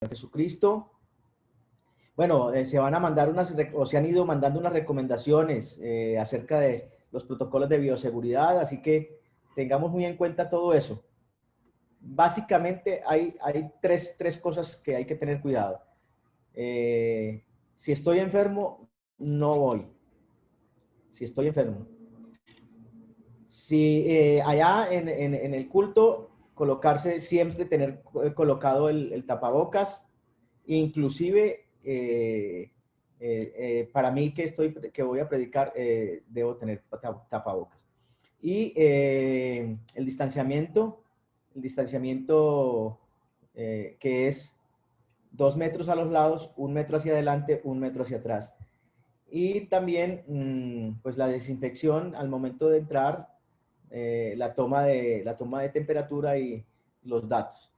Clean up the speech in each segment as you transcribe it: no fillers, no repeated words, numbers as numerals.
Jesucristo. Bueno, se van a mandar o se han ido mandando unas recomendaciones acerca de los protocolos de bioseguridad, así que tengamos muy en cuenta todo eso. Básicamente hay tres cosas que hay que tener cuidado. Si estoy enfermo, no voy. Si estoy enfermo. Si allá en el culto, colocarse siempre, tener colocado el tapabocas, inclusive para mí que voy a predicar, debo tener tapabocas. Y el distanciamiento que es 2 metros a los lados, 1 metro hacia adelante, 1 metro hacia atrás. Y también, pues la desinfección al momento de entrar, la toma de temperatura y los datos.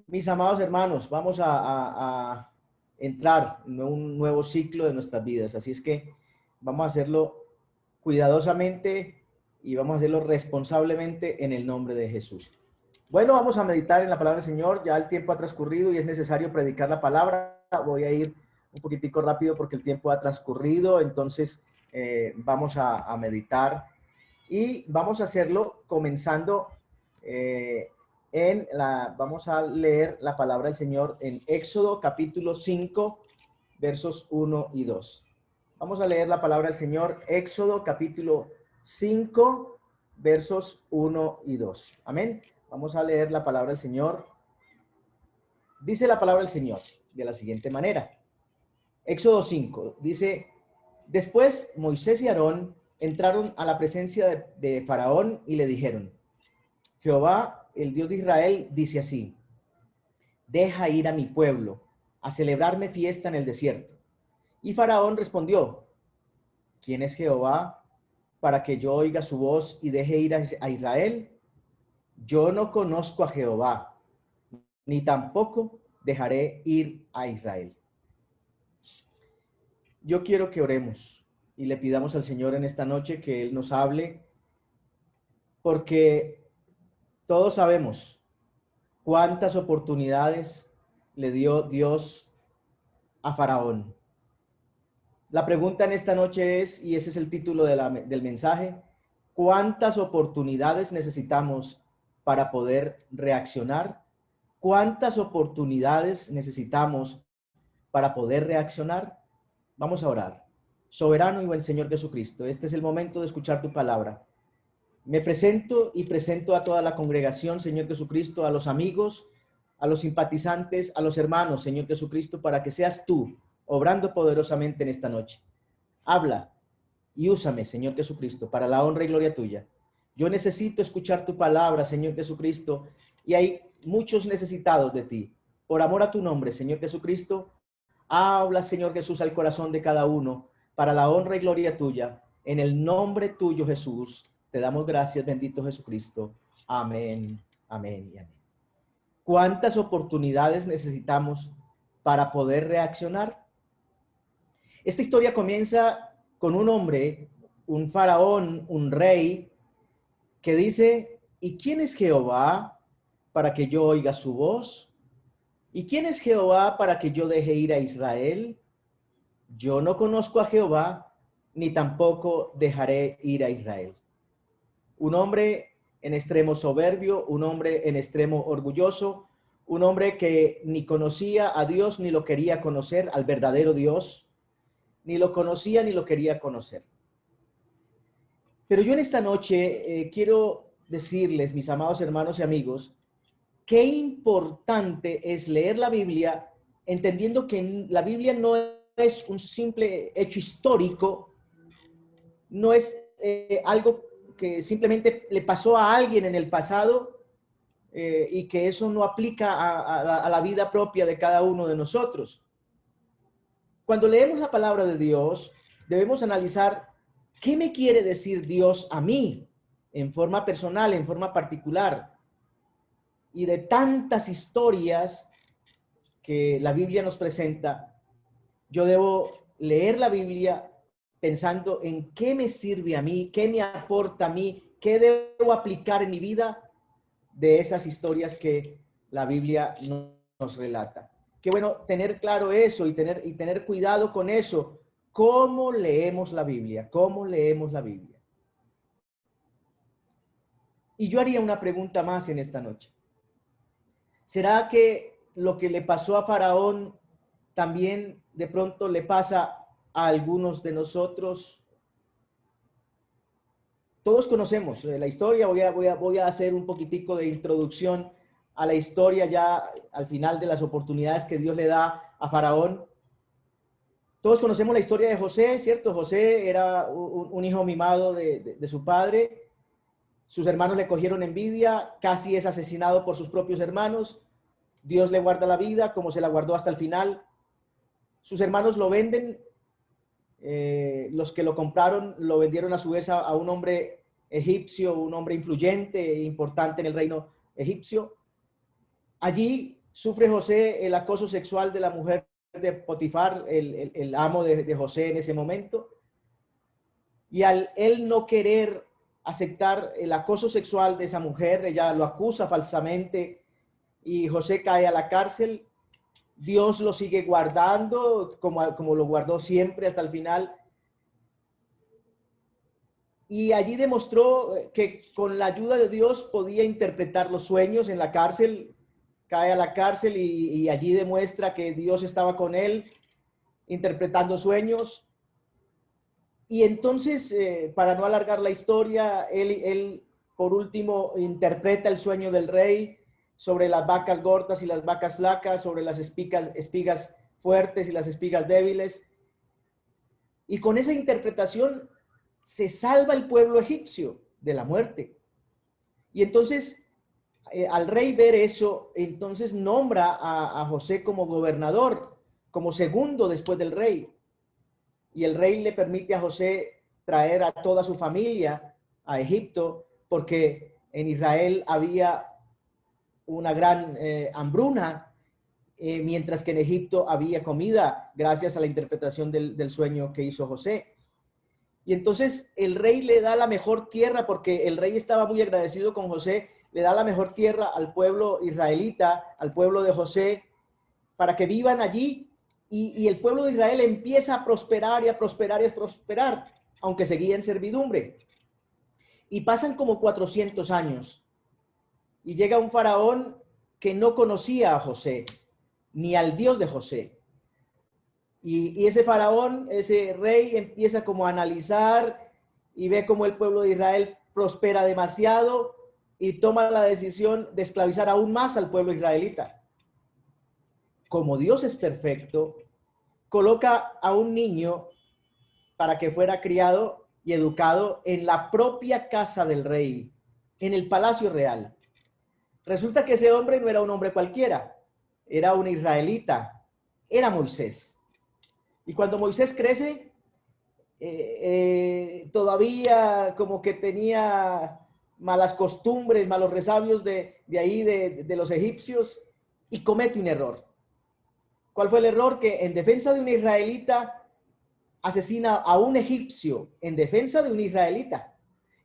Mis amados hermanos, vamos a entrar en un nuevo ciclo de nuestras vidas, así es que vamos a hacerlo cuidadosamente y vamos a hacerlo responsablemente en el nombre de Jesús. Bueno, vamos a meditar en la palabra del Señor. Ya el tiempo ha transcurrido y es necesario predicar la palabra. Voy a ir un poquitico rápido porque el tiempo ha transcurrido, entonces vamos a meditar y vamos a hacerlo comenzando vamos a leer la palabra del Señor en Éxodo capítulo 5, versos 1 y 2. Vamos a leer la palabra del Señor, Éxodo capítulo 5, versos 1 y 2. Amén. Vamos a leer la palabra del Señor. Dice la palabra del Señor de la siguiente manera. Éxodo 5 dice: después Moisés y Aarón entraron a la presencia de Faraón y le dijeron: Jehová, el Dios de Israel, dice así: deja ir a mi pueblo a celebrarme fiesta en el desierto. Y Faraón respondió: ¿quién es Jehová para que yo oiga su voz y deje ir a Israel? Yo no conozco a Jehová, ni tampoco dejaré ir a Israel. Yo quiero que oremos y le pidamos al Señor en esta noche que Él nos hable, porque todos sabemos cuántas oportunidades le dio Dios a Faraón. La pregunta en esta noche es, y ese es el título del mensaje: ¿cuántas oportunidades necesitamos para poder reaccionar? ¿Cuántas oportunidades necesitamos para poder reaccionar? Vamos a orar. Soberano y buen Señor Jesucristo, este es el momento de escuchar tu palabra. Me presento y presento a toda la congregación, Señor Jesucristo, a los amigos, a los simpatizantes, a los hermanos, Señor Jesucristo, para que seas tú obrando poderosamente en esta noche. Habla y úsame, Señor Jesucristo, para la honra y gloria tuya. Yo necesito escuchar tu palabra, Señor Jesucristo, y hay muchos necesitados de ti. Por amor a tu nombre, Señor Jesucristo, habla, Señor Jesús, al corazón de cada uno, para la honra y gloria tuya. En el nombre tuyo, Jesús, te damos gracias, bendito Jesucristo. Amén, amén y amén. ¿Cuántas oportunidades necesitamos para poder reaccionar? Esta historia comienza con un hombre, un faraón, un rey, que dice: ¿y quién es Jehová para que yo oiga su voz? ¿Y quién es Jehová para que yo deje ir a Israel? Yo no conozco a Jehová, ni tampoco dejaré ir a Israel. Un hombre en extremo soberbio, un hombre en extremo orgulloso, un hombre que ni conocía a Dios ni lo quería conocer, al verdadero Dios, ni lo conocía ni lo quería conocer. Pero yo en esta noche quiero decirles, mis amados hermanos y amigos, qué importante es leer la Biblia, entendiendo que la Biblia no es un simple hecho histórico, no es algo que simplemente le pasó a alguien en el pasado y que eso no aplica a la vida propia de cada uno de nosotros. Cuando leemos la palabra de Dios, debemos analizar qué me quiere decir Dios a mí en forma personal, en forma particular. Y de tantas historias que la Biblia nos presenta, yo debo leer la Biblia pensando en qué me sirve a mí, qué me aporta a mí, qué debo aplicar en mi vida de esas historias que la Biblia nos relata. qué bueno tener claro eso y tener cuidado con eso. ¿Cómo leemos la Biblia? ¿Cómo leemos la Biblia? Y yo haría una pregunta más en esta noche. ¿Será que lo que le pasó a Faraón también de pronto le pasa a algunos de nosotros? Todos conocemos la historia. Voy a hacer un poquitico de introducción a la historia ya al final de las oportunidades que Dios le da a Faraón. Todos conocemos la historia de José, ¿cierto? José era un hijo mimado de su padre. Sus hermanos le cogieron envidia, casi es asesinado por sus propios hermanos. Dios le guarda la vida como se la guardó hasta el final. Sus hermanos lo venden, los que lo compraron lo vendieron a su vez a un hombre egipcio, un hombre influyente e importante en el reino egipcio. Allí sufre José el acoso sexual de la mujer de Potifar, el amo de José en ese momento. Y al él no querer aceptar el acoso sexual de esa mujer, ella lo acusa falsamente y José cae a la cárcel. Dios lo sigue guardando como lo guardó siempre hasta el final. Y allí demostró que con la ayuda de Dios podía interpretar los sueños en la cárcel. Cae a la cárcel y allí demuestra que Dios estaba con él interpretando sueños. Y entonces, para no alargar la historia, él por último interpreta el sueño del rey sobre las vacas gordas y las vacas flacas, sobre las espigas fuertes y las espigas débiles. Y con esa interpretación se salva el pueblo egipcio de la muerte. Y entonces, al rey ver eso, entonces nombra a José como gobernador, como segundo después del rey. Y el rey le permite a José traer a toda su familia a Egipto, porque en Israel había una gran hambruna, mientras que en Egipto había comida, gracias a la interpretación del sueño que hizo José. Y entonces el rey le da la mejor tierra, porque el rey estaba muy agradecido con José, le da la mejor tierra al pueblo israelita, al pueblo de José, para que vivan allí. Y el pueblo de Israel empieza a prosperar y a prosperar y a prosperar, aunque seguía en servidumbre. Y pasan como 400 años. Y llega un faraón que no conocía a José, ni al Dios de José. Y ese faraón, ese rey, empieza como a analizar y ve cómo el pueblo de Israel prospera demasiado y toma la decisión de esclavizar aún más al pueblo israelita. Como Dios es perfecto, coloca a un niño para que fuera criado y educado en la propia casa del rey, en el palacio real. Resulta que ese hombre no era un hombre cualquiera, era un israelita, era Moisés. Y cuando Moisés crece, todavía como que tenía malas costumbres, malos resabios de ahí, de los egipcios, y comete un error. ¿Cuál fue el error? Que en defensa de un israelita asesina a un egipcio, en defensa de un israelita.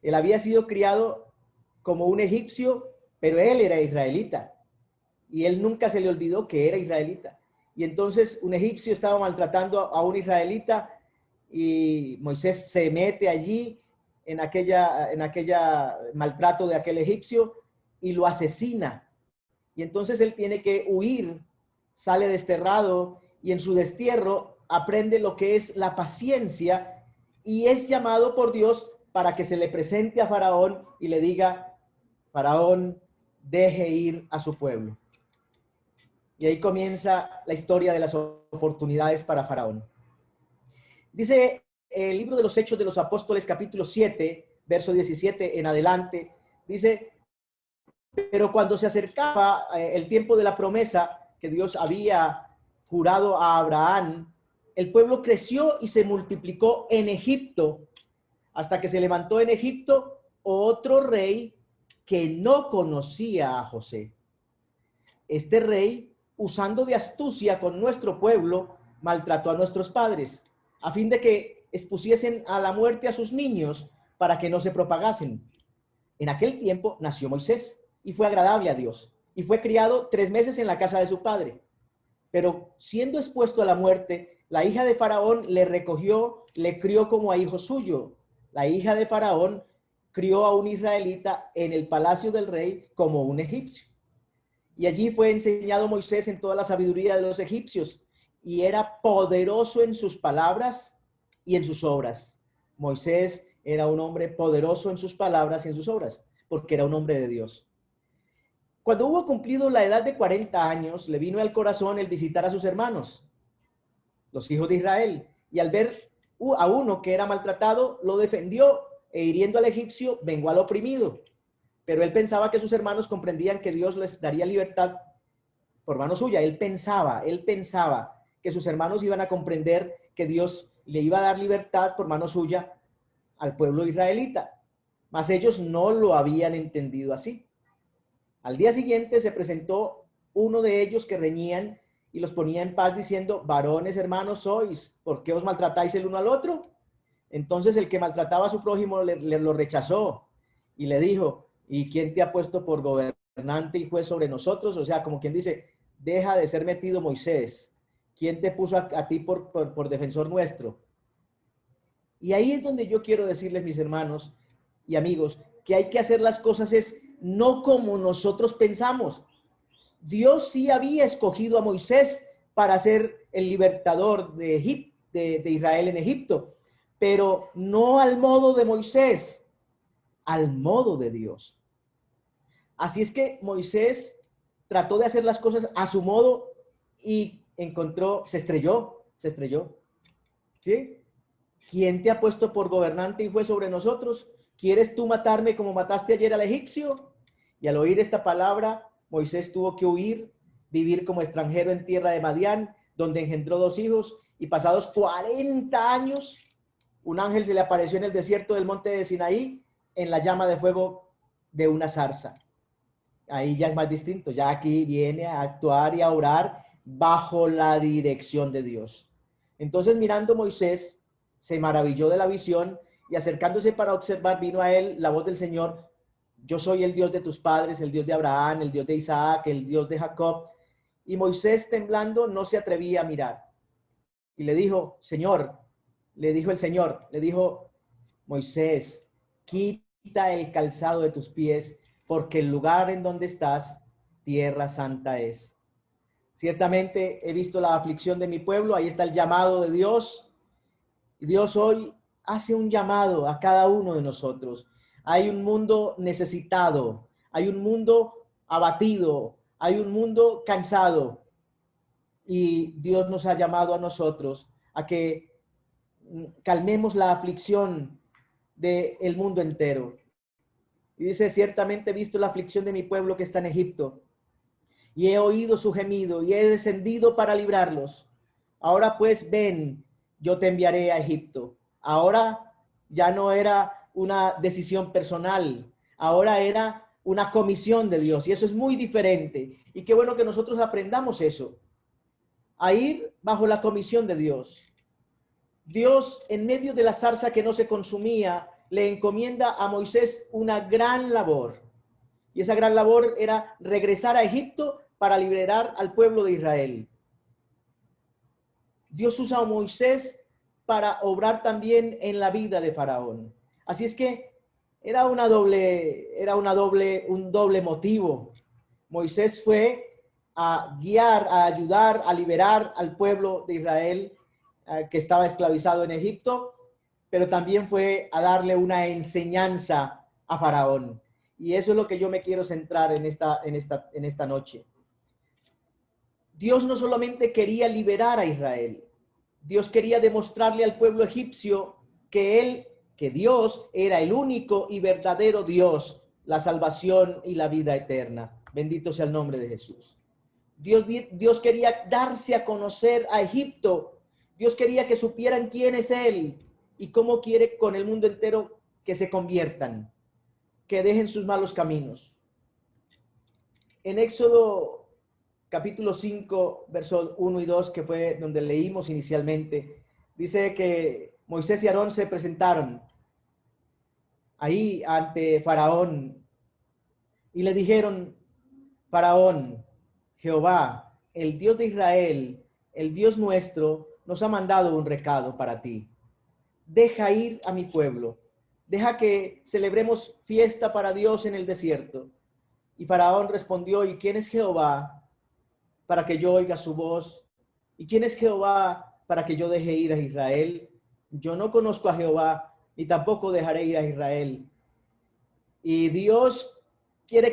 Él había sido criado como un egipcio, pero él era israelita. Y él nunca se le olvidó que era israelita. Y entonces un egipcio estaba maltratando a un israelita y Moisés se mete allí en aquella maltrato de aquel egipcio y lo asesina. Y entonces él tiene que huir, sale desterrado y en su destierro aprende lo que es la paciencia y es llamado por Dios para que se le presente a Faraón y le diga: Faraón, deje ir a su pueblo. Y ahí comienza la historia de las oportunidades para Faraón. Dice el libro de los Hechos de los Apóstoles, capítulo 7, verso 17 en adelante, dice: pero cuando se acercaba el tiempo de la promesa que Dios había jurado a Abraham, el pueblo creció y se multiplicó en Egipto, hasta que se levantó en Egipto otro rey que no conocía a José. Este rey, usando de astucia con nuestro pueblo, maltrató a nuestros padres, a fin de que expusiesen a la muerte a sus niños para que no se propagasen. En aquel tiempo nació Moisés y fue agradable a Dios, y fue criado 3 meses en la casa de su padre. pero siendo expuesto a la muerte, la hija de Faraón le recogió, le crió como a hijo suyo. La hija de Faraón crió a un israelita en el palacio del rey como un egipcio. Y allí fue enseñado Moisés en toda la sabiduría de los egipcios y era poderoso en sus palabras y en sus obras. Moisés era un hombre poderoso en sus palabras y en sus obras, porque era un hombre de Dios. Cuando hubo cumplido la edad de 40 años, le vino al corazón el visitar a sus hermanos, los hijos de Israel, y al ver a uno que era maltratado, lo defendió e hiriendo al egipcio, vengó al oprimido. Pero él pensaba que sus hermanos comprendían que Dios les daría libertad por mano suya. Él pensaba que sus hermanos iban a comprender que Dios le iba a dar libertad por mano suya al pueblo israelita. Mas ellos no lo habían entendido así. Al día siguiente se presentó uno de ellos que reñían y los ponía en paz diciendo: varones hermanos sois, ¿por qué os maltratáis el uno al otro? Entonces el que maltrataba a su prójimo le lo rechazó y le dijo: ¿y quién te ha puesto por gobernante y juez sobre nosotros? O sea, como quien dice, deja de ser metido Moisés. ¿Quién te puso a ti por defensor nuestro? Y ahí es donde yo quiero decirles, mis hermanos y amigos, que hay que hacer las cosas es no como nosotros pensamos. Dios sí había escogido a Moisés para ser el libertador de Israel en Egipto, pero no al modo de Moisés, al modo de Dios. Así es que Moisés trató de hacer las cosas a su modo y se estrelló, ¿sí? ¿Quién te ha puesto por gobernante y juez sobre nosotros? ¿Quieres tú matarme como mataste ayer al egipcio? Y al oír esta palabra, Moisés tuvo que huir, vivir como extranjero en tierra de Madián, donde engendró 2 hijos, y pasados 40 años, un ángel se le apareció en el desierto del monte de Sinaí, en la llama de fuego de una zarza. Ahí ya es más distinto, ya aquí viene a actuar y a orar bajo la dirección de Dios. Entonces, mirando Moisés, se maravilló de la visión y acercándose para observar, vino a él la voz del Señor: yo soy el Dios de tus padres, el Dios de Abraham, el Dios de Isaac, el Dios de Jacob. Y Moisés, temblando, no se atrevía a mirar. Y le dijo: Señor, le dijo: Moisés, quita el calzado de tus pies, porque el lugar en donde estás, tierra santa es. Ciertamente he visto la aflicción de mi pueblo, ahí está el llamado de Dios. Y Dios hoy hace un llamado a cada uno de nosotros. Hay un mundo necesitado, hay un mundo abatido, hay un mundo cansado. Y Dios nos ha llamado a nosotros a que calmemos la aflicción del mundo entero. Y dice: ciertamente he visto la aflicción de mi pueblo que está en Egipto, y he oído su gemido, y he descendido para librarlos. Ahora pues ven, yo te enviaré a Egipto. Ahora ya no era una decisión personal, ahora era una comisión de Dios, y eso es muy diferente. Y qué bueno que nosotros aprendamos eso, a ir bajo la comisión de Dios. Dios, en medio de la zarza que no se consumía, le encomienda a Moisés una gran labor. Y esa gran labor era regresar a Egipto para liberar al pueblo de Israel. Dios usa a Moisés para obrar también en la vida de Faraón. Así es que un doble motivo. Moisés fue a guiar, a ayudar, a liberar al pueblo de Israel que estaba esclavizado en Egipto, pero también fue a darle una enseñanza a Faraón. Y eso es lo que yo me quiero centrar en esta noche. Dios no solamente quería liberar a Israel, Dios quería demostrarle al pueblo egipcio que Dios era el único y verdadero Dios, la salvación y la vida eterna. Bendito sea el nombre de Jesús. Dios quería darse a conocer a Egipto. Dios quería que supieran quién es Él y cómo quiere con el mundo entero que se conviertan, que dejen sus malos caminos. En Éxodo capítulo 5, versos 1 y 2, que fue donde leímos inicialmente, dice que Moisés y Aarón se presentaron ahí ante Faraón y le dijeron: Faraón, Jehová, el Dios de Israel, el Dios nuestro, nos ha mandado un recado para ti. Deja ir a mi pueblo. Deja que celebremos fiesta para Dios en el desierto. Y Faraón respondió, ¿y quién es Jehová para que yo oiga su voz? ¿Y quién es Jehová para que yo deje ir a Israel? Yo no conozco a Jehová, ni tampoco dejaré ir a Israel. Y Dios quiere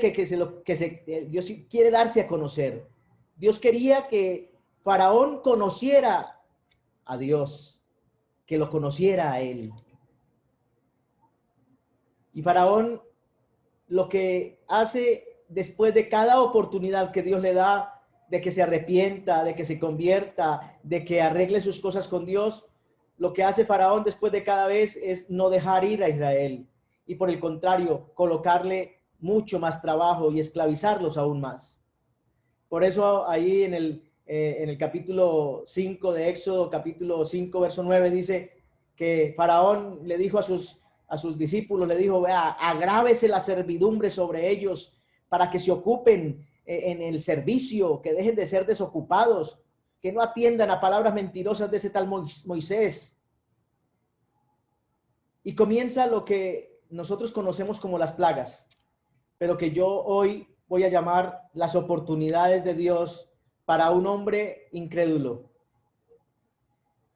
Dios quiere darse a conocer. Dios quería que Faraón conociera a Dios, que lo conociera a él. Y Faraón lo que hace después de cada oportunidad que Dios le da, de que se arrepienta, de que se convierta, de que arregle sus cosas con Dios, lo que hace Faraón después de cada vez es no dejar ir a Israel y por el contrario, colocarle mucho más trabajo y esclavizarlos aún más. Por eso ahí en el capítulo 5 de Éxodo, capítulo 5, verso 9, dice que Faraón le dijo a sus discípulos, le dijo, vea, agrávese la servidumbre sobre ellos para que se ocupen en el servicio, que dejen de ser desocupados, que no atiendan a palabras mentirosas de ese tal Moisés. Y comienza lo que nosotros conocemos como las plagas, pero que yo hoy voy a llamar las oportunidades de Dios para un hombre incrédulo.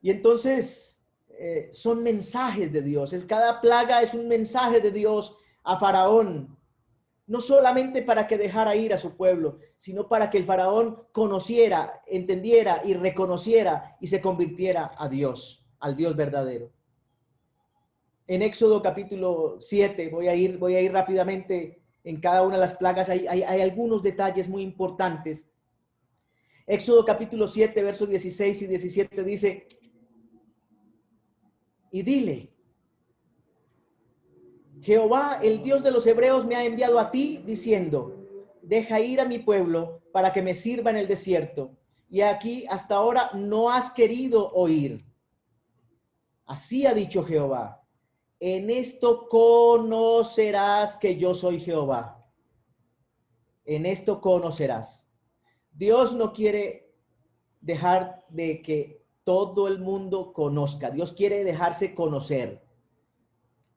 Y entonces son mensajes de Dios. Cada plaga es un mensaje de Dios a Faraón. No solamente para que dejara ir a su pueblo, sino para que el Faraón conociera, entendiera y reconociera y se convirtiera a Dios, al Dios verdadero. En Éxodo capítulo 7, voy a ir rápidamente en cada una de las plagas. Hay algunos detalles muy importantes. Éxodo capítulo 7, versos 16 y 17 dice, y dile, Jehová, el Dios de los hebreos, me ha enviado a ti diciendo, deja ir a mi pueblo para que me sirva en el desierto. Y aquí hasta ahora no has querido oír. Así ha dicho Jehová. En esto conocerás que yo soy Jehová. En esto conocerás. Dios no quiere dejar de que todo el mundo conozca. Dios quiere dejarse conocer.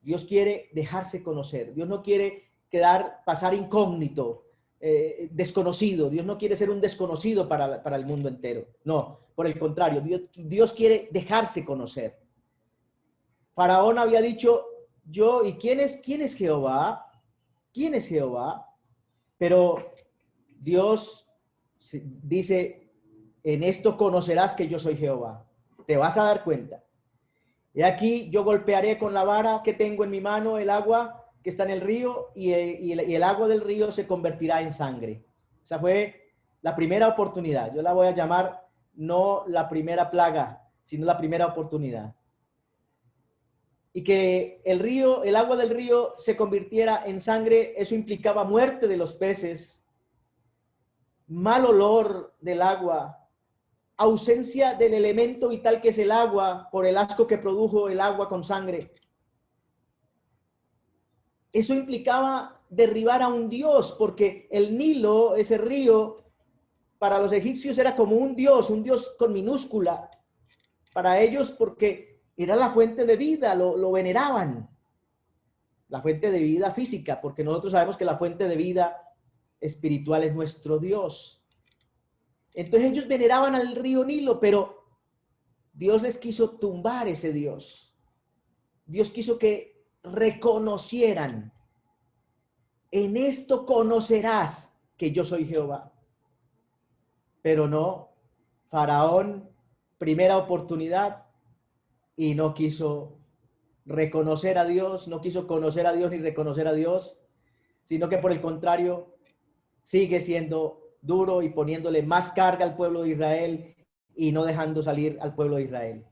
Dios quiere dejarse conocer. Dios no quiere pasar incógnito, desconocido. Dios no quiere ser un desconocido para el mundo entero. No, por el contrario, Dios quiere dejarse conocer. Faraón había dicho, ¿y quién es Jehová? ¿Quién es Jehová? Pero Dios dice, en esto conocerás que yo soy Jehová. Te vas a dar cuenta. Y aquí yo golpearé con la vara que tengo en mi mano el agua que está en el río y el agua del río se convertirá en sangre. Esa fue la primera oportunidad. Yo la voy a llamar no la primera plaga, sino la primera oportunidad. Y que el agua del río se convirtiera en sangre, eso implicaba muerte de los peces, mal olor del agua, ausencia del elemento vital que es el agua por el asco que produjo el agua con sangre. Eso implicaba derribar a un dios, porque el Nilo, ese río, para los egipcios era como un dios con minúscula. Para ellos, porque era la fuente de vida, lo veneraban. La fuente de vida física, porque nosotros sabemos que la fuente de vida espiritual es nuestro Dios. Entonces ellos veneraban al río Nilo, pero Dios les quiso tumbar ese Dios. Dios quiso que reconocieran, en esto conocerás que yo soy Jehová. Pero no, Faraón, primera oportunidad, y no quiso reconocer a Dios, no quiso conocer a Dios ni reconocer a Dios, sino que por el contrario, sigue siendo duro y poniéndole más carga al pueblo de Israel y no dejando salir al pueblo de Israel.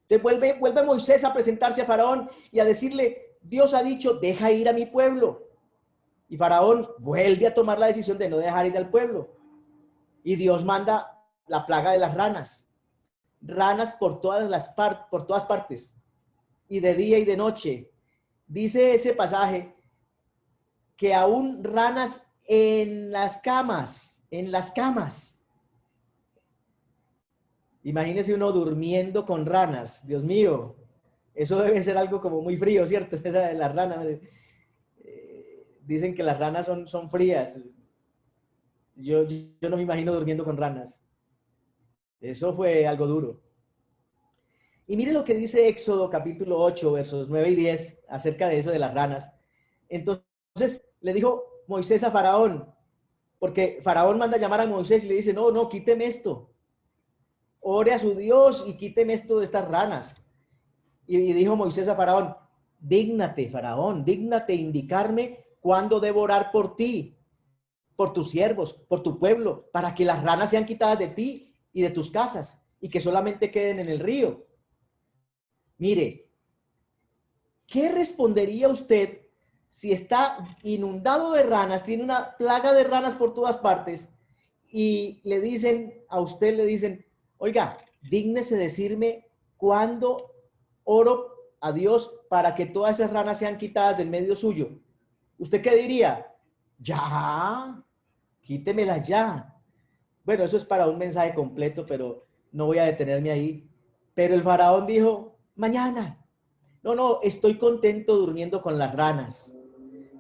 Entonces vuelve Moisés a presentarse a Faraón y a decirle, Dios ha dicho, deja ir a mi pueblo. Y Faraón vuelve a tomar la decisión de no dejar ir al pueblo. Y Dios manda la plaga de las ranas. Ranas por todas partes. Y de día y de noche. Dice ese pasaje que aún ranas en las camas. Imagínese uno durmiendo con ranas. Dios mío, eso debe ser algo como muy frío, ¿cierto? Esa de las ranas. Dicen que las ranas son frías. Yo no me imagino durmiendo con ranas. Eso fue algo duro. Y mire lo que dice Éxodo capítulo 8, versos 9 y 10 acerca de eso de las ranas. Entonces le dijo Moisés a Faraón, porque Faraón manda a llamar a Moisés y le dice, no, quíteme esto. Ore a su Dios y quíteme esto de estas ranas. Y dijo Moisés a Faraón, dígnate, Faraón, dígnate indicarme cuándo debo orar por ti, por tus siervos, por tu pueblo, para que las ranas sean quitadas de ti y de tus casas y que solamente queden en el río. Mire, ¿qué respondería usted si está inundado de ranas, tiene una plaga de ranas por todas partes y le dicen, a usted le dicen, oiga, dígnese decirme cuándo oro a Dios para que todas esas ranas sean quitadas del medio suyo? ¿Usted qué diría? Ya, quítemelas ya. Bueno, eso es para un mensaje completo, pero no voy a detenerme ahí. Pero el faraón dijo, mañana. No, estoy contento durmiendo con las ranas.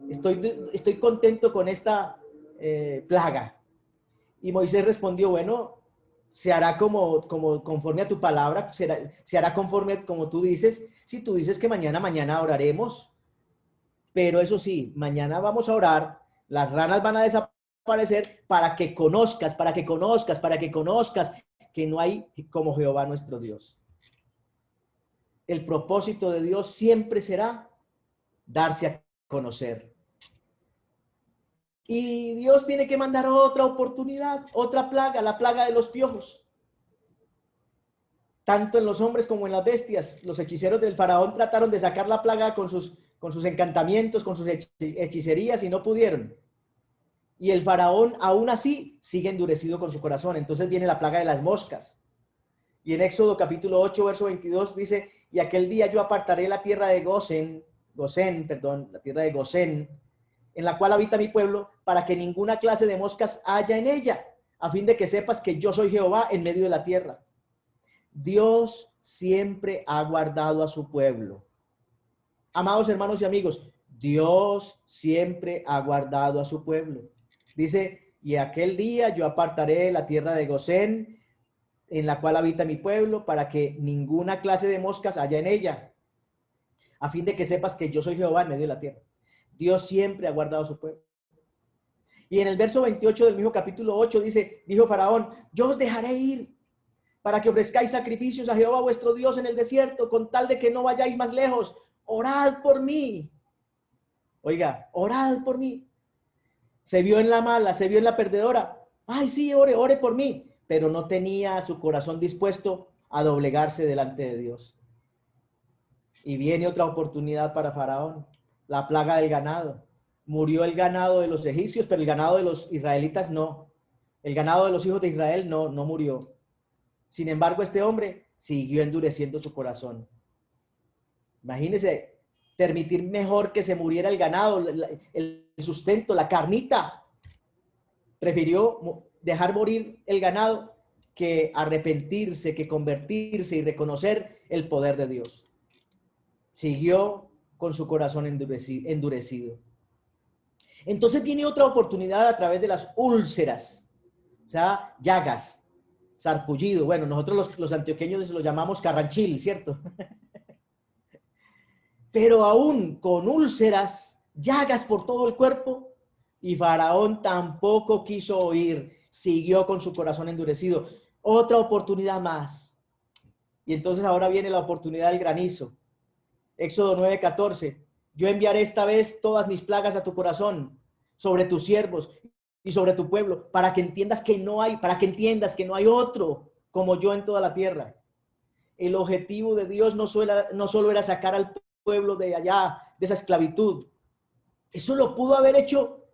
Estoy contento con esta plaga. Y Moisés respondió, bueno, se hará como conforme a tu palabra, se hará conforme como tú dices. Si tú dices que mañana oraremos, pero eso sí, mañana vamos a orar, las ranas van a desaparecer para que conozcas que no hay como Jehová nuestro Dios. El propósito de Dios siempre será darse a conocer. Y Dios tiene que mandar otra oportunidad, otra plaga, la plaga de los piojos. Tanto en los hombres como en las bestias, los hechiceros del faraón trataron de sacar la plaga con sus encantamientos, con sus hechicerías y no pudieron. Y el faraón aún así sigue endurecido con su corazón. Entonces viene la plaga de las moscas. Y en Éxodo capítulo 8, verso 22 dice, y aquel día yo apartaré la tierra de la tierra de Gosén, en la cual habita mi pueblo, para que ninguna clase de moscas haya en ella, a fin de que sepas que yo soy Jehová en medio de la tierra. Dios siempre ha guardado a su pueblo. Amados hermanos y amigos, Dios siempre ha guardado a su pueblo. Dice, y aquel día yo apartaré la tierra de Gosén, en la cual habita mi pueblo, para que ninguna clase de moscas haya en ella, a fin de que sepas que yo soy Jehová en medio de la tierra. Dios siempre ha guardado a su pueblo. Y en el verso 28 del mismo capítulo 8 dice, dijo Faraón, yo os dejaré ir para que ofrezcáis sacrificios a Jehová vuestro Dios en el desierto, con tal de que no vayáis más lejos. Orad por mí. Oiga, orad por mí. Se vio en la mala, se vio en la perdedora. Ay, sí, ore por mí. Pero no tenía su corazón dispuesto a doblegarse delante de Dios. Y viene otra oportunidad para Faraón, la plaga del ganado. Murió el ganado de los egipcios, pero el ganado de los israelitas no. El ganado de los hijos de Israel no murió. Sin embargo, este hombre siguió endureciendo su corazón. Imagínense, permitir mejor que se muriera el ganado, el sustento, la carnita. Prefirió dejar morir el ganado que arrepentirse, que convertirse y reconocer el poder de Dios. Siguió con su corazón endurecido. Entonces viene otra oportunidad a través de las úlceras, o sea, llagas, sarpullido. Bueno, nosotros los antioqueños los llamamos carranchil, ¿cierto? Pero aún con úlceras, llagas por todo el cuerpo, y Faraón tampoco quiso oír, siguió con su corazón endurecido. Otra oportunidad más. Y entonces ahora viene la oportunidad del granizo. Éxodo 9:14. Yo enviaré esta vez todas mis plagas a tu corazón, sobre tus siervos y sobre tu pueblo, para que entiendas que no hay otro como yo en toda la tierra. El objetivo de Dios no solo era sacar al pueblo de allá, de esa esclavitud. Eso lo pudo haber hecho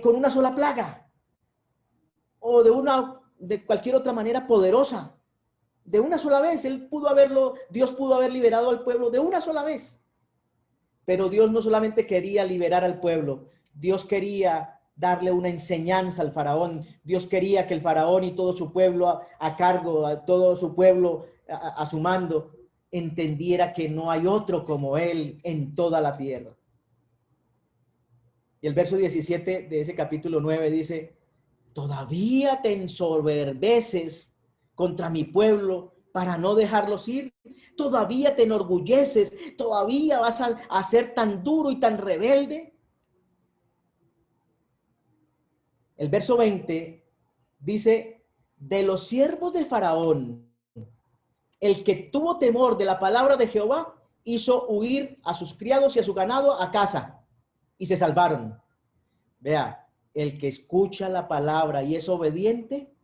con una sola plaga, o de cualquier otra manera poderosa. De una sola vez, Dios pudo haber liberado al pueblo de una sola vez. Pero Dios no solamente quería liberar al pueblo, Dios quería darle una enseñanza al faraón. Dios quería que el faraón y todo su pueblo a cargo, a todo su pueblo a su mando, entendiera que no hay otro como él en toda la tierra. Y el verso 17 de ese capítulo 9 dice: ¿todavía te ensoberbeces contra mi pueblo para no dejarlos ir? ¿Todavía te enorgulleces? ¿Todavía vas a ser tan duro y tan rebelde? El verso 20 dice: de los siervos de Faraón, el que tuvo temor de la palabra de Jehová, hizo huir a sus criados y a su ganado a casa, y se salvaron. Vea, el que escucha la palabra y es obediente,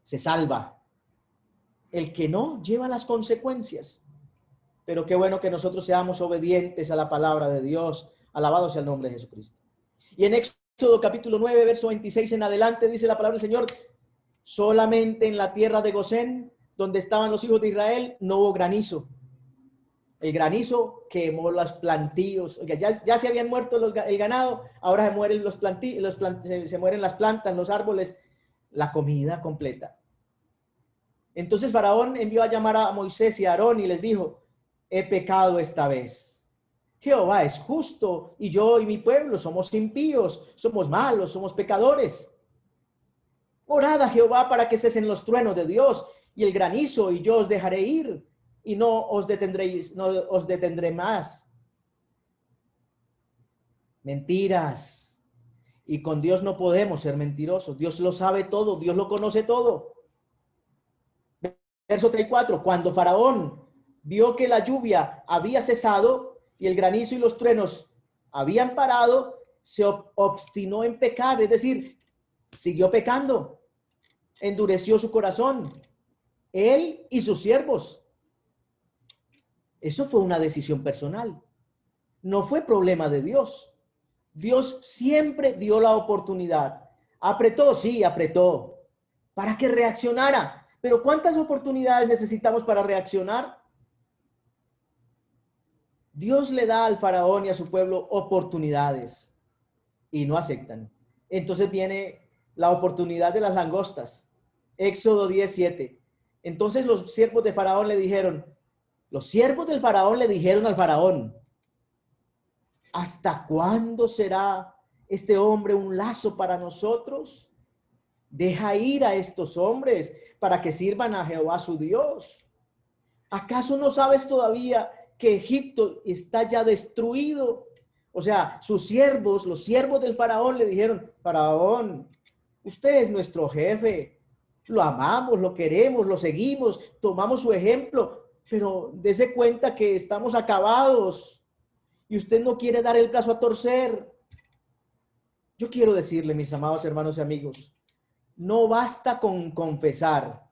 se salva. El que no, lleva las consecuencias. Pero qué bueno que nosotros seamos obedientes a la palabra de Dios. Alabado sea el nombre de Jesucristo. Y en Éxodo capítulo 9, verso 26 en adelante, dice la palabra del Señor: solamente en la tierra de Gosén, donde estaban los hijos de Israel, no hubo granizo. El granizo quemó los plantíos. Ya se habían muerto el ganado, ahora se mueren los plantíos, se mueren las plantas, los árboles, la comida completa. Entonces Faraón envió a llamar a Moisés y a Aarón y les dijo: he pecado esta vez. Jehová es justo y yo y mi pueblo somos impíos, somos malos, somos pecadores. Orad a Jehová para que cesen los truenos de Dios y el granizo, y yo os dejaré ir y no os detendré más. Mentiras. Y con Dios no podemos ser mentirosos. Dios lo sabe todo, Dios lo conoce todo. Verso 34, cuando Faraón vio que la lluvia había cesado y el granizo y los truenos habían parado, se obstinó en pecar, es decir, siguió pecando, endureció su corazón, él y sus siervos. Eso fue una decisión personal, no fue problema de Dios. Dios siempre dio la oportunidad. Apretó, sí, apretó, para que reaccionara. Pero ¿cuántas oportunidades necesitamos para reaccionar? Dios le da al faraón y a su pueblo oportunidades y no aceptan. Entonces viene la oportunidad de las langostas. Éxodo 17. Entonces los siervos de Faraón le dijeron, los siervos del Faraón le dijeron al Faraón: ¿hasta cuándo será este hombre un lazo para nosotros? Deja ir a estos hombres para que sirvan a Jehová su Dios. ¿Acaso no sabes todavía que Egipto está ya destruido? O sea, sus siervos, los siervos del faraón le dijeron: faraón, usted es nuestro jefe, lo amamos, lo queremos, lo seguimos, tomamos su ejemplo, pero dése cuenta que estamos acabados y usted no quiere dar el brazo a torcer. Yo quiero decirle, mis amados hermanos y amigos, no basta con confesar.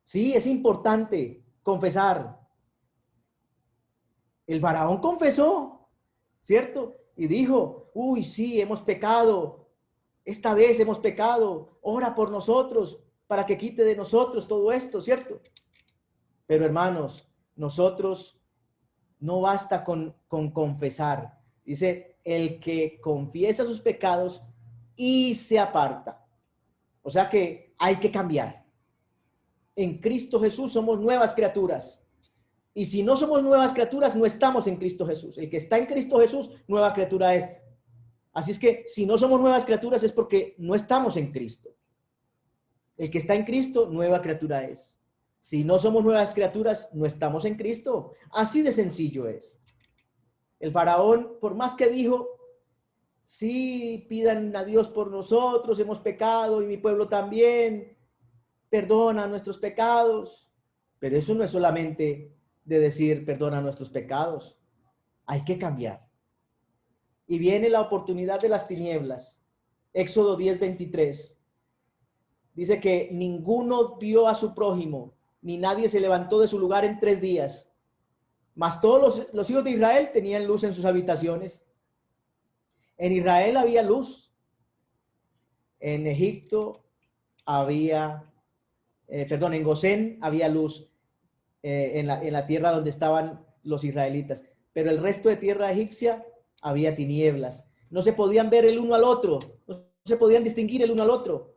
Sí, es importante confesar. El faraón confesó, ¿cierto? Y dijo: uy, sí, hemos pecado. Esta vez hemos pecado. Ora por nosotros para que quite de nosotros todo esto, ¿cierto? Pero hermanos, nosotros no basta con confesar. Dice: el que confiesa sus pecados y se aparta. O sea que hay que cambiar. En Cristo Jesús somos nuevas criaturas. Y si no somos nuevas criaturas, no estamos en Cristo Jesús. El que está en Cristo Jesús, nueva criatura es. Así es que si no somos nuevas criaturas es porque no estamos en Cristo. El que está en Cristo, nueva criatura es. Si no somos nuevas criaturas, no estamos en Cristo. Así de sencillo es. El faraón, por más que dijo: sí, pidan a Dios por nosotros, hemos pecado y mi pueblo también, perdona nuestros pecados. Pero eso no es solamente de decir perdona nuestros pecados. Hay que cambiar. Y viene la oportunidad de las tinieblas. Éxodo 10:23. Dice que ninguno vio a su prójimo, ni nadie se levantó de su lugar en 3 días. Mas todos los hijos de Israel tenían luz en sus habitaciones. En Israel había luz. En Egipto había, en Gosén había luz, en la tierra donde estaban los israelitas. Pero el resto de tierra egipcia había tinieblas. No se podían ver el uno al otro, no se podían distinguir el uno al otro.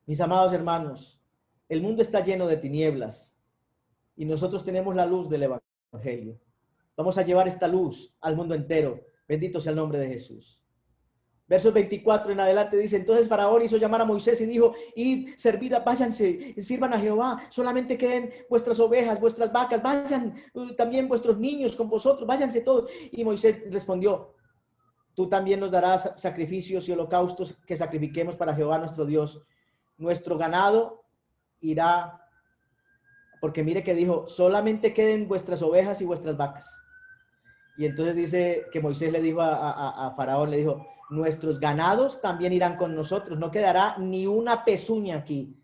Mis amados hermanos, el mundo está lleno de tinieblas y nosotros tenemos la luz del Evangelio. Vamos a llevar esta luz al mundo entero. Bendito sea el nombre de Jesús. Versos 24 en adelante dice: entonces Faraón hizo llamar a Moisés y dijo: id, servid, váyanse, sirvan a Jehová, solamente queden vuestras ovejas, vuestras vacas, vayan también vuestros niños con vosotros, váyanse todos. Y Moisés respondió: tú también nos darás sacrificios y holocaustos que sacrifiquemos para Jehová nuestro Dios. Nuestro ganado irá, porque mire que dijo: solamente queden vuestras ovejas y vuestras vacas. Y entonces dice que Moisés le dijo a Faraón, le dijo: nuestros ganados también irán con nosotros, no quedará ni una pezuña aquí,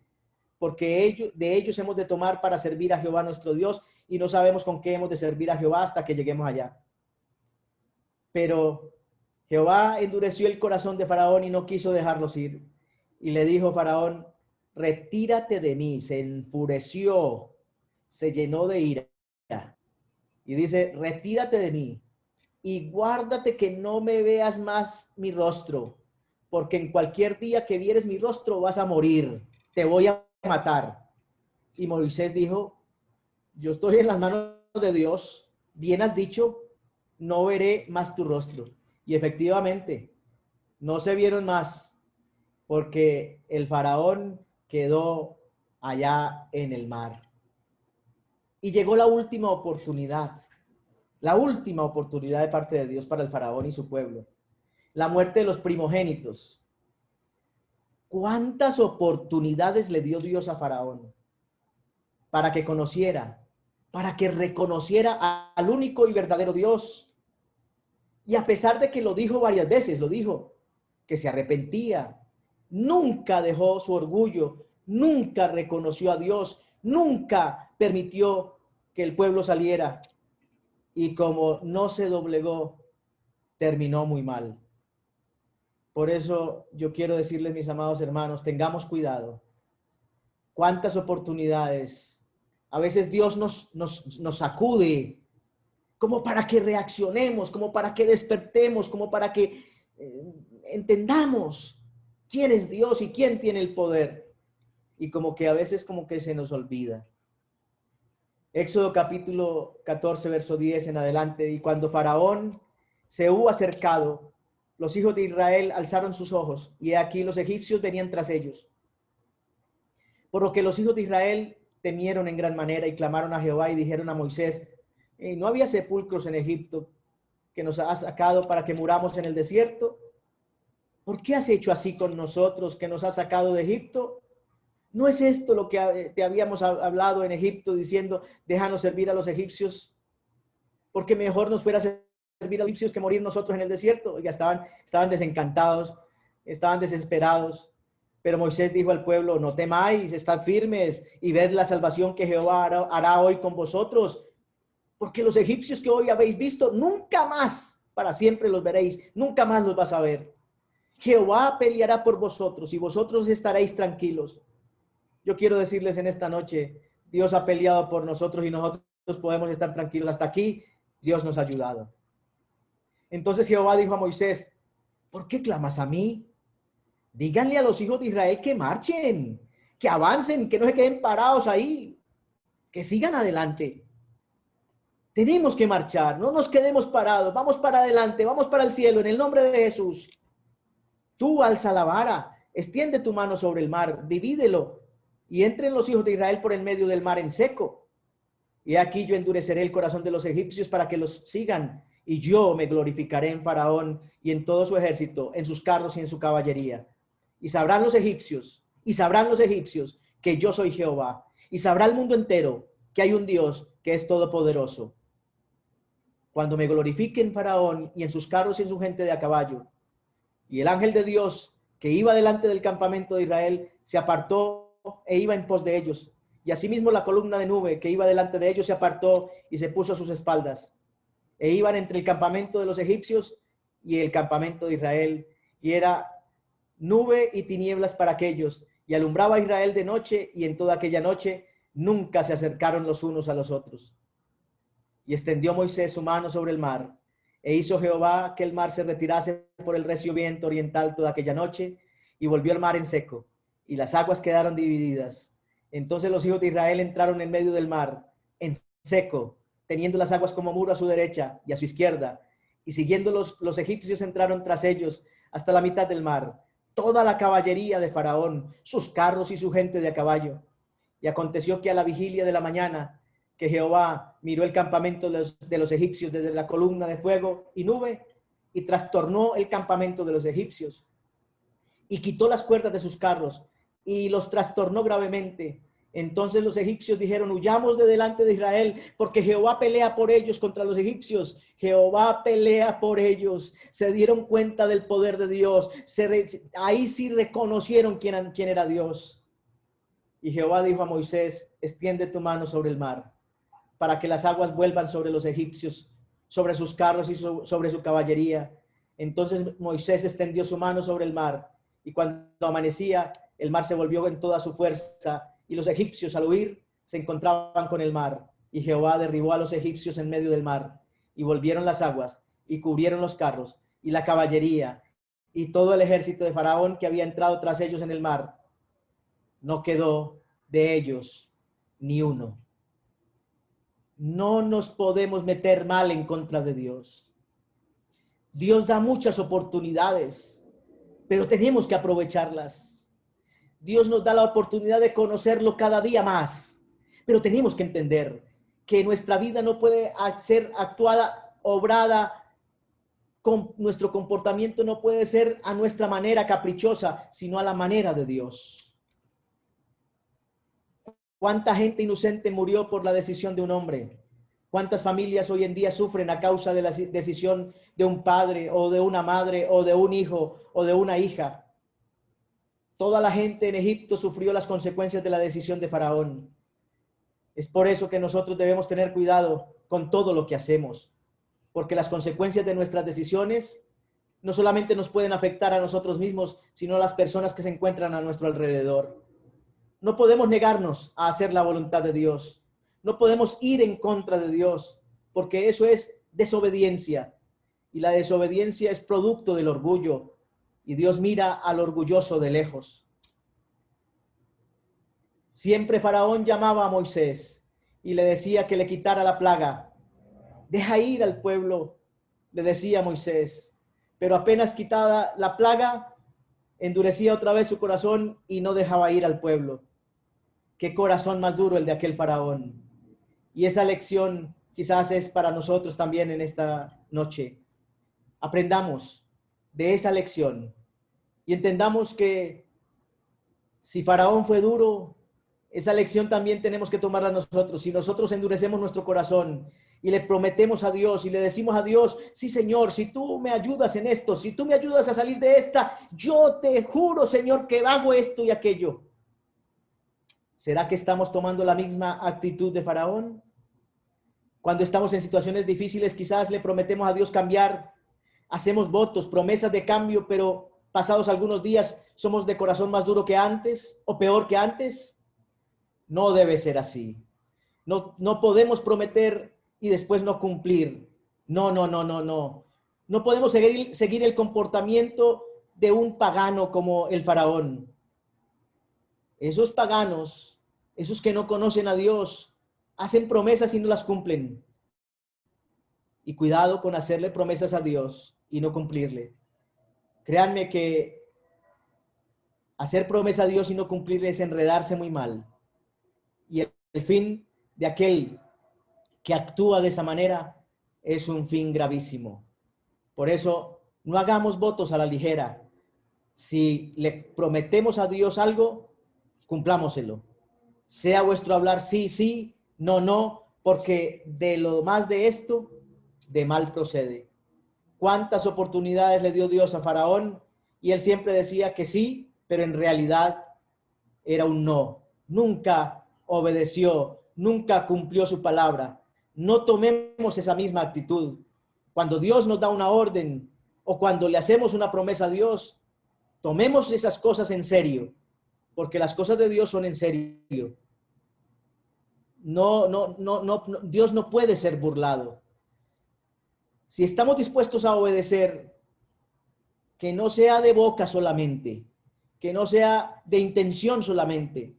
porque de ellos hemos de tomar para servir a Jehová nuestro Dios, y no sabemos con qué hemos de servir a Jehová hasta que lleguemos allá. Pero Jehová endureció el corazón de Faraón y no quiso dejarlos ir. Y le dijo Faraón: retírate de mí. Se enfureció, se llenó de ira. Y dice: retírate de mí y guárdate que no me veas más mi rostro, porque en cualquier día que vieres mi rostro vas a morir, te voy a matar. Y Moisés dijo: yo estoy en las manos de Dios, bien has dicho, no veré más tu rostro. Y efectivamente, no se vieron más, porque el faraón quedó allá en el mar. Y llegó la última oportunidad de parte de Dios para el faraón y su pueblo: la muerte de los primogénitos. ¿Cuántas oportunidades le dio Dios a Faraón para que conociera, para que reconociera al único y verdadero Dios? Y a pesar de que lo dijo varias veces, lo dijo, que se arrepentía, nunca dejó su orgullo, nunca reconoció a Dios, nunca permitió que el pueblo saliera. Y como no se doblegó, terminó muy mal. Por eso yo quiero decirles, mis amados hermanos, tengamos cuidado. ¿Cuántas oportunidades? A veces Dios nos sacude como para que reaccionemos, como para que despertemos, como para que entendamos quién es Dios y quién tiene el poder. Y como que a veces como que se nos olvida. Éxodo capítulo 14, verso 10 en adelante: y cuando Faraón se hubo acercado, los hijos de Israel alzaron sus ojos, y aquí los egipcios venían tras ellos. Por lo que los hijos de Israel temieron en gran manera y clamaron a Jehová y dijeron a Moisés: ¿no había sepulcros en Egipto que nos has sacado para que muramos en el desierto? ¿Por qué has hecho así con nosotros, que nos has sacado de Egipto? ¿No es esto lo que te habíamos hablado en Egipto, diciendo: déjanos servir a los egipcios, porque mejor nos fuera a servir a los egipcios que morir nosotros en el desierto? Ya estaban desencantados, estaban desesperados. Pero Moisés dijo al pueblo: no temáis, estad firmes y ved la salvación que Jehová hará hoy con vosotros, porque los egipcios que hoy habéis visto, nunca más para siempre los veréis, nunca más los vas a ver. Jehová peleará por vosotros y vosotros estaréis tranquilos. Yo quiero decirles en esta noche: Dios ha peleado por nosotros y nosotros podemos estar tranquilos. Hasta aquí Dios nos ha ayudado. Entonces Jehová dijo a Moisés: ¿por qué clamas a mí? Díganle a los hijos de Israel que marchen, que avancen, que no se queden parados ahí, que sigan adelante. Tenemos que marchar, no nos quedemos parados, vamos para adelante, vamos para el cielo, en el nombre de Jesús. Tú alza la vara, extiende tu mano sobre el mar, divídelo, y entren los hijos de Israel por el medio del mar en seco. Y aquí yo endureceré el corazón de los egipcios para que los sigan, y yo me glorificaré en Faraón y en todo su ejército, en sus carros y en su caballería. Y sabrán los egipcios que yo soy Jehová, y sabrá el mundo entero que hay un Dios que es todopoderoso. Cuando me glorifique en Faraón y en sus carros y en su gente de a caballo. Y el ángel de Dios que iba delante del campamento de Israel se apartó e iba en pos de ellos. Y asimismo la columna de nube que iba delante de ellos se apartó y se puso a sus espaldas. E iban entre el campamento de los egipcios y el campamento de Israel. Y era nube y tinieblas para aquellos. Y alumbraba a Israel de noche, y en toda aquella noche nunca se acercaron los unos a los otros. Y extendió Moisés su mano sobre el mar, E hizo Jehová que el mar se retirase por el recio viento oriental toda aquella noche, y volvió el mar en seco, y las aguas quedaron divididas. Entonces los hijos de Israel entraron en medio del mar, en seco, teniendo las aguas como muro a su derecha y a su izquierda, y siguiendo los egipcios entraron tras ellos hasta la mitad del mar, toda la caballería de Faraón, sus carros y su gente de a caballo. Y aconteció que a la vigilia de la mañana, que Jehová miró el campamento de los egipcios desde la columna de fuego y nube, y trastornó el campamento de los egipcios, y quitó las cuerdas de sus carros, y los trastornó gravemente. Entonces los egipcios dijeron: huyamos de delante de Israel, porque Jehová pelea por ellos contra los egipcios. Jehová pelea por ellos. Se dieron cuenta del poder de Dios. Ahí sí reconocieron quién era Dios. Y Jehová dijo a Moisés: extiende tu mano sobre el mar, para que las aguas vuelvan sobre los egipcios, sobre sus carros y sobre su caballería. Entonces Moisés extendió su mano sobre el mar, y cuando amanecía, el mar se volvió en toda su fuerza, y los egipcios al huir se encontraban con el mar. Y Jehová derribó a los egipcios en medio del mar, y volvieron las aguas, y cubrieron los carros, y la caballería, y todo el ejército de Faraón que había entrado tras ellos en el mar. No quedó de ellos ni uno. No nos podemos meter mal en contra de Dios. Dios da muchas oportunidades, pero tenemos que aprovecharlas. Dios nos da la oportunidad de conocerlo cada día más, pero tenemos que entender que nuestra vida no puede ser actuada, obrada, con nuestro comportamiento no puede ser a nuestra manera caprichosa, sino a la manera de Dios. ¿Cuánta gente inocente murió por la decisión de un hombre? ¿Cuántas familias hoy en día sufren a causa de la decisión de un padre o de una madre o de un hijo o de una hija? Toda la gente en Egipto sufrió las consecuencias de la decisión de Faraón. Es por eso que nosotros debemos tener cuidado con todo lo que hacemos, porque las consecuencias de nuestras decisiones no solamente nos pueden afectar a nosotros mismos, sino a las personas que se encuentran a nuestro alrededor. No podemos negarnos a hacer la voluntad de Dios. No podemos ir en contra de Dios, porque eso es desobediencia. Y la desobediencia es producto del orgullo. Y Dios mira al orgulloso de lejos. Siempre Faraón llamaba a Moisés y le decía que le quitara la plaga. Deja ir al pueblo, le decía Moisés. Pero apenas quitada la plaga, endurecía otra vez su corazón y no dejaba ir al pueblo. Qué corazón más duro el de aquel Faraón. Y esa lección quizás es para nosotros también en esta noche. Aprendamos de esa lección y entendamos que si Faraón fue duro, esa lección también tenemos que tomarla nosotros. Si nosotros endurecemos nuestro corazón y le prometemos a Dios y le decimos a Dios: sí, Señor, si tú me ayudas en esto, si tú me ayudas a salir de esta, yo te juro, Señor, que hago esto y aquello. ¿Será que estamos tomando la misma actitud de Faraón? Cuando estamos en situaciones difíciles, quizás le prometemos a Dios cambiar, hacemos votos, promesas de cambio, pero pasados algunos días somos de corazón más duro que antes o peor que antes. No debe ser así. No podemos prometer y después no cumplir. No. No podemos seguir el comportamiento de un pagano como el Faraón. Esos paganos, esos que no conocen a Dios, hacen promesas y no las cumplen. Y cuidado con hacerle promesas a Dios y no cumplirle. Créanme que hacer promesa a Dios y no cumplirle es enredarse muy mal. Y el fin de aquel que actúa de esa manera es un fin gravísimo. Por eso, no hagamos votos a la ligera. Si le prometemos a Dios algo, cumplámoselo. Sea vuestro hablar sí, sí, no, no, porque de lo más de esto, de mal procede. ¿Cuántas oportunidades le dio Dios a Faraón? Y él siempre decía que sí, pero en realidad era un no. Nunca obedeció, nunca cumplió su palabra. No tomemos esa misma actitud. Cuando Dios nos da una orden o cuando le hacemos una promesa a Dios, tomemos esas cosas en serio, porque las cosas de Dios son en serio. No, Dios no puede ser burlado. si estamos dispuestos a obedecer, que no sea de boca solamente, que no sea de intención solamente.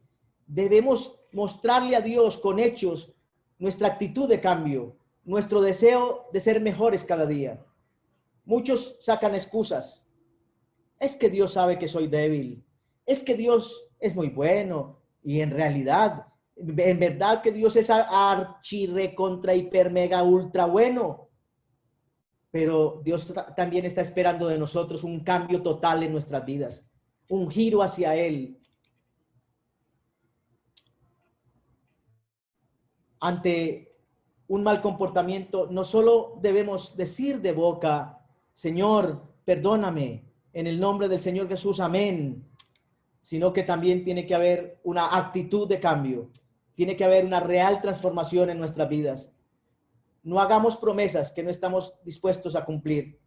Debemos mostrarle a Dios con hechos nuestra actitud de cambio, nuestro deseo de ser mejores cada día. Muchos sacan excusas. Es que Dios sabe que soy débil. Es que Dios es muy bueno. Y en realidad, en verdad que Dios es archi, recontra, hiper, mega, ultra bueno. Pero Dios también está esperando de nosotros un cambio total en nuestras vidas, un giro hacia Él. Ante un mal comportamiento, no solo debemos decir de boca, Señor, perdóname, en el nombre del Señor Jesús, amén, sino que también tiene que haber una actitud de cambio, tiene que haber una real transformación en nuestras vidas. No hagamos promesas que no estamos dispuestos a cumplir.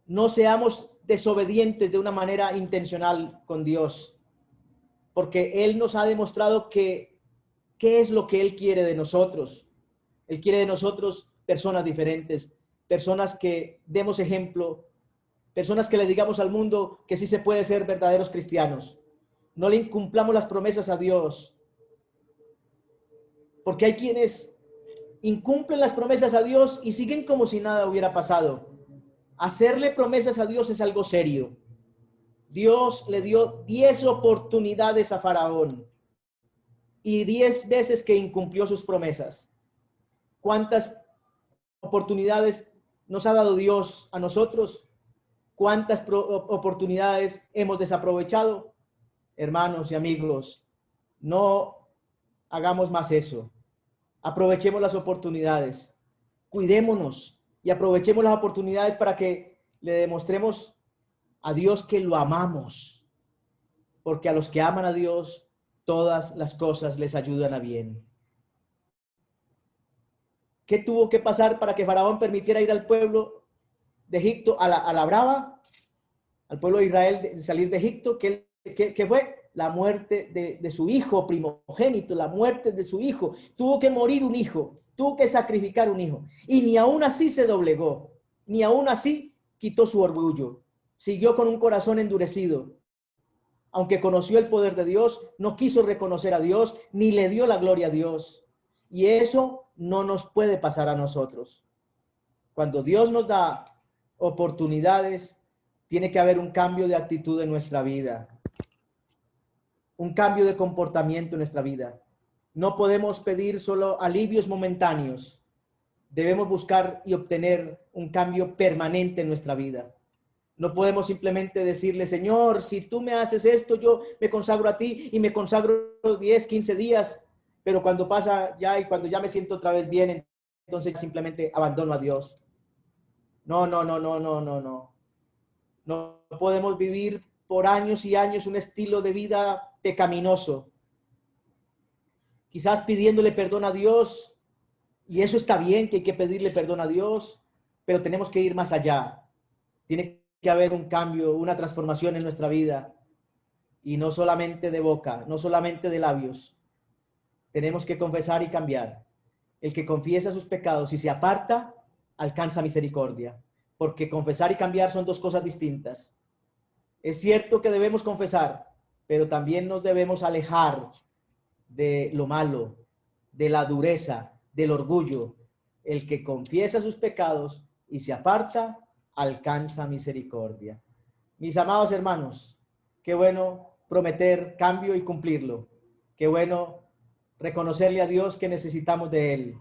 No seamos desobedientes de una manera intencional con Dios, porque Él nos ha demostrado qué es lo que Él quiere de nosotros. Él quiere de nosotros personas diferentes, personas que demos ejemplo, personas que le digamos al mundo que sí se puede ser verdaderos cristianos. No le incumplamos las promesas a Dios, porque hay quienes incumplen las promesas a Dios y siguen como si nada hubiera pasado. Hacerle promesas a Dios es algo serio. Dios le dio 10 oportunidades a Faraón y 10 veces que incumplió sus promesas. ¿Cuántas oportunidades nos ha dado Dios a nosotros? ¿Cuántas oportunidades hemos desaprovechado? Hermanos y amigos, no hagamos más eso. Aprovechemos las oportunidades, cuidémonos y aprovechemos las oportunidades para que le demostremos a Dios que lo amamos, porque a los que aman a Dios, todas las cosas les ayudan a bien. ¿Qué tuvo que pasar para que Faraón permitiera ir al pueblo de Egipto a la brava, al pueblo de Israel de salir de Egipto? ¿Qué fue? La muerte de su hijo primogénito, la muerte de su hijo. Tuvo que morir un hijo, tuvo que sacrificar un hijo. Y ni aún así se doblegó, ni aún así quitó su orgullo. Siguió con un corazón endurecido. Aunque conoció el poder de Dios, no quiso reconocer a Dios, ni le dio la gloria a Dios. Y eso no nos puede pasar a nosotros. Cuando Dios nos da oportunidades, tiene que haber un cambio de actitud en nuestra vida, un cambio de comportamiento en nuestra vida. No podemos pedir solo alivios momentáneos. Debemos buscar y obtener un cambio permanente en nuestra vida. No podemos simplemente decirle, Señor, si tú me haces esto, yo me consagro a ti y me consagro 10, 15 días, pero cuando pasa ya y cuando ya me siento otra vez bien, entonces simplemente abandono a Dios. No. No podemos vivir por años y años un estilo de vida pecaminoso. Quizás pidiéndole perdón a Dios, y eso está bien, que hay que pedirle perdón a Dios, pero tenemos que ir más allá. Tiene que haber un cambio, una transformación en nuestra vida, y no solamente de boca, no solamente de labios. Tenemos que confesar y cambiar. El que confiesa sus pecados y se aparta, alcanza misericordia, porque confesar y cambiar son dos cosas distintas. Es cierto que debemos confesar, pero también nos debemos alejar de lo malo, de la dureza, del orgullo. El que confiesa sus pecados y se aparta, alcanza misericordia. Mis amados hermanos, qué bueno prometer cambio y cumplirlo. Qué bueno reconocerle a Dios que necesitamos de Él.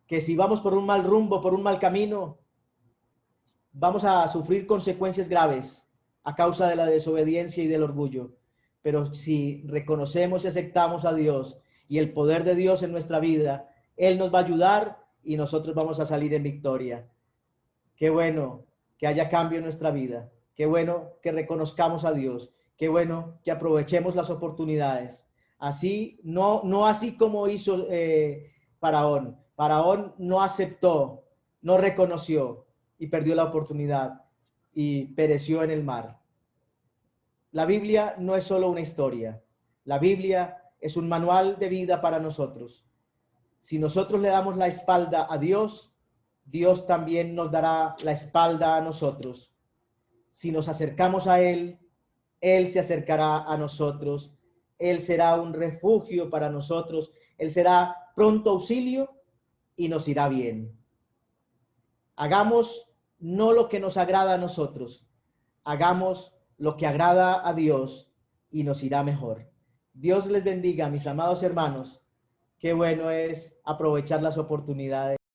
Que si vamos por un mal rumbo, por un mal camino, vamos a sufrir consecuencias graves a causa de la desobediencia y del orgullo. Pero si reconocemos y aceptamos a Dios y el poder de Dios en nuestra vida, Él nos va a ayudar y nosotros vamos a salir en victoria. Qué bueno que haya cambio en nuestra vida. Qué bueno que reconozcamos a Dios. Qué bueno que aprovechemos las oportunidades. Así, no así como hizo Faraón. Faraón no aceptó, no reconoció y perdió la oportunidad y pereció en el mar. La Biblia no es solo una historia. La Biblia es un manual de vida para nosotros. Si nosotros le damos la espalda a Dios, Dios también nos dará la espalda a nosotros. Si nos acercamos a Él, Él se acercará a nosotros. Él será un refugio para nosotros. Él será pronto auxilio y nos irá bien. Hagamos no lo que nos agrada a nosotros, hagamos lo que agrada a Dios y nos irá mejor. Dios les bendiga, mis amados hermanos. Qué bueno es aprovechar las oportunidades.